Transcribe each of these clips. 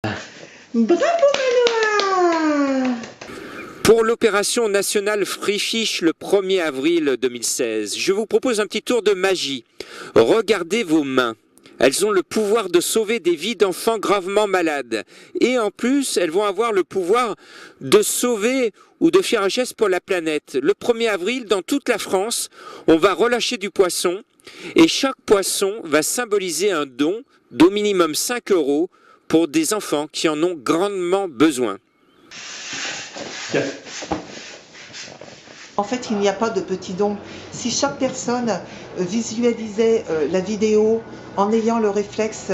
Bravo Manoa! Pour l'opération nationale Free Fish le 1er avril 2016, je vous propose un petit tour de magie. Regardez vos mains. Elles ont le pouvoir de sauver des vies d'enfants gravement malades. Et en plus, elles vont avoir le pouvoir de sauver ou de faire un geste pour la planète. Le 1er avril, dans toute la France, on va relâcher du poisson. Et chaque poisson va symboliser un don d'au minimum 5 € pour des enfants qui en ont grandement besoin. En fait, il n'y a pas de petits dons. Si chaque personne visualisait la vidéo en ayant le réflexe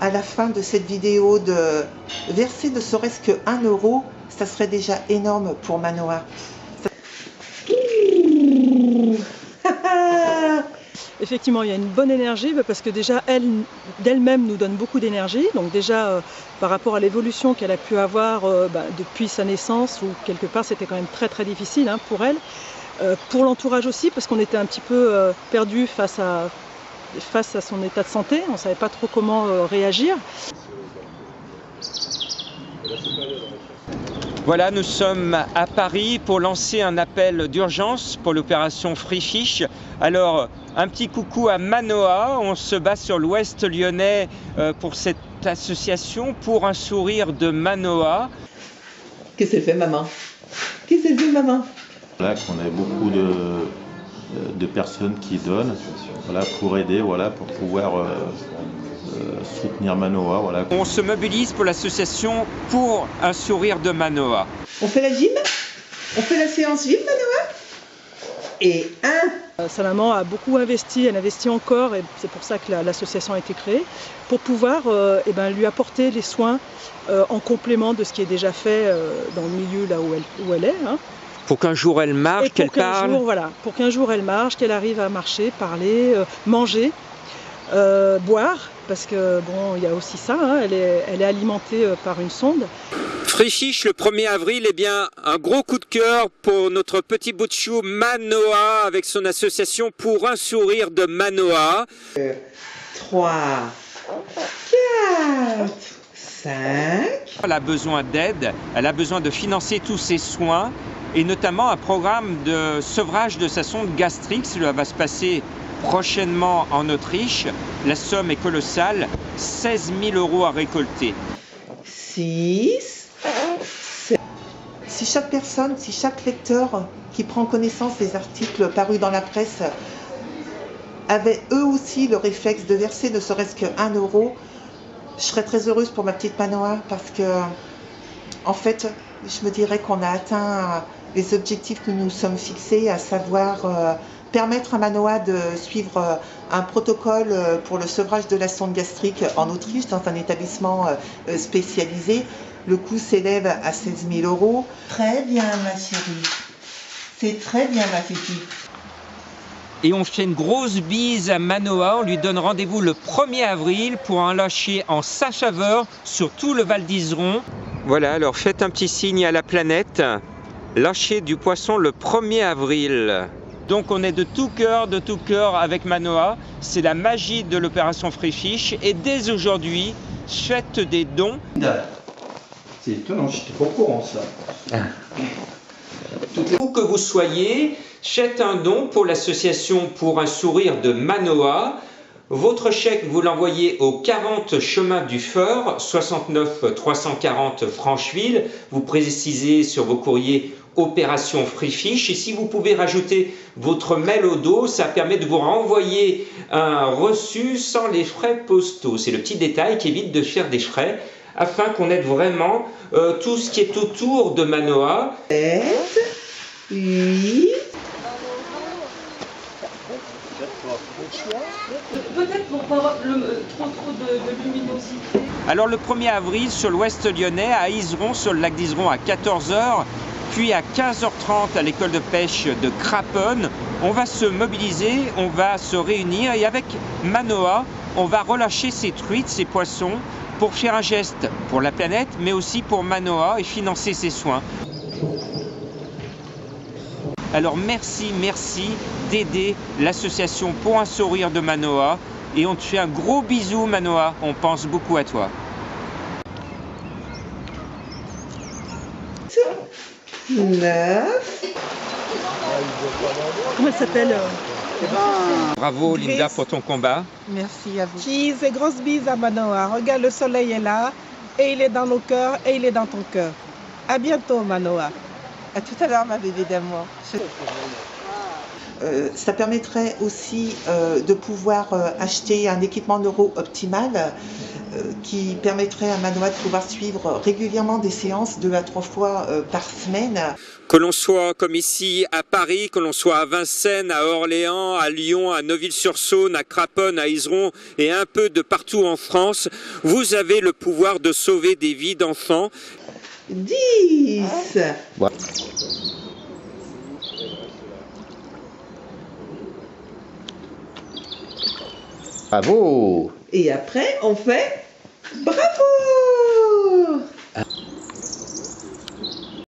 à la fin de cette vidéo de verser ne serait-ce que 1 €, ça serait déjà énorme pour Manoa. Effectivement, il y a une bonne énergie parce que déjà, d'elle-même nous donne beaucoup d'énergie. Donc déjà, par rapport à l'évolution qu'elle a pu avoir depuis sa naissance, où quelque part c'était quand même très très difficile pour elle. Pour l'entourage aussi, parce qu'on était un petit peu perdu face à son état de santé. On ne savait pas trop comment réagir. Voilà, nous sommes à Paris pour lancer un appel d'urgence pour l'opération Free Fish. Alors, un petit coucou à Manoa. On se bat sur l'ouest lyonnais pour cette association pour un sourire de Manoa. Qu'est-ce qu'elle fait, maman? Qu'est-ce qu'elle fait, maman? Voilà, qu'on a beaucoup de personnes qui donnent, voilà, pour aider, voilà, pour pouvoir soutenir Manoa. Voilà. On se mobilise pour l'association pour un sourire de Manoa. On fait la gym? On fait la séance gym, Manoa? Et Sa maman a beaucoup investi, elle investit encore, et c'est pour ça que l'association a été créée, pour pouvoir lui apporter les soins en complément de ce qui est déjà fait dans le milieu là où elle est. Pour qu'un jour elle marche, qu'elle parle. Pour qu'un jour elle marche, qu'elle arrive à marcher, parler, manger, boire, parce que bon, il y a aussi ça, elle est alimentée par une sonde. Free Fish le 1er avril, eh bien, un gros coup de cœur pour notre petit bout de chou Manoa avec son association pour un sourire de Manoa. 3, 4, 5. Elle a besoin d'aide, elle a besoin de financer tous ses soins et notamment un programme de sevrage de sa sonde gastrique. Cela va se passer prochainement en Autriche. La somme est colossale, 16 000 € à récolter. 6. Si chaque personne, si chaque lecteur qui prend connaissance des articles parus dans la presse avait eux aussi le réflexe de verser ne serait-ce que 1 €, je serais très heureuse pour ma petite Manoa parce que, en fait, je me dirais qu'on a atteint les objectifs que nous sommes fixés, à savoir permettre à Manoa de suivre un protocole pour le sevrage de la sonde gastrique en Autriche dans un établissement spécialisé. Le coût s'élève à 16 000 €. Très bien, ma chérie. C'est très bien, ma petite. Et on fait une grosse bise à Manoa. On lui donne rendez-vous le 1er avril pour un lâcher en sa faveur sur tout le Val d'Iseron. Voilà, alors faites un petit signe à la planète. Lâcher du poisson le 1er avril. Donc on est de tout cœur avec Manoa. C'est la magie de l'opération Free Fish. Et dès aujourd'hui, faites des dons. C'est étonnant, je n'étais pas au courant ça. Où que vous soyez, faites un don pour l'association pour un sourire de Manoa. Votre chèque, vous l'envoyez au 40 chemin du Feur, 69 340 Francheville. Vous précisez sur vos courriers Opération Free Fish. Et si vous pouvez rajouter votre mail au dos, ça permet de vous renvoyer un reçu sans les frais postaux. C'est le petit détail qui évite de faire des frais afin qu'on aide vraiment tout ce qui est autour de Manoa. 7, 8. Peut-être pour pas avoir trop de luminosité. Alors le 1er avril sur l'ouest lyonnais, à Iseron, sur le lac d'Iseron à 14 h, puis à 15 h 30 à l'école de pêche de Craponne, on va se mobiliser, on va se réunir et avec Manoa, on va relâcher ces truites, ces poissons, pour faire un geste pour la planète, mais aussi pour Manoa et financer ses soins. Alors merci d'aider l'association pour un sourire de Manoa et on te fait un gros bisou Manoa, on pense beaucoup à toi. 9. Comment elle s'appelle Bravo Linda pour ton combat. Merci à vous. Cheese et grosse bise à Manoa. Regarde, le soleil est là, et il est dans nos cœurs, et il est dans ton cœur. À bientôt, Manoa. À tout à l'heure, ma bébé d'amour. Ça permettrait aussi de pouvoir acheter un équipement neuro optimal qui permettrait à Manoa de pouvoir suivre régulièrement des séances 2 à 3 fois par semaine. Que l'on soit comme ici à Paris, que l'on soit à Vincennes, à Orléans, à Lyon, à Neuville-sur-Saône, à Craponne, à Izeron et un peu de partout en France, vous avez le pouvoir de sauver des vies d'enfants. 10. Bravo! Et après, on fait bravo!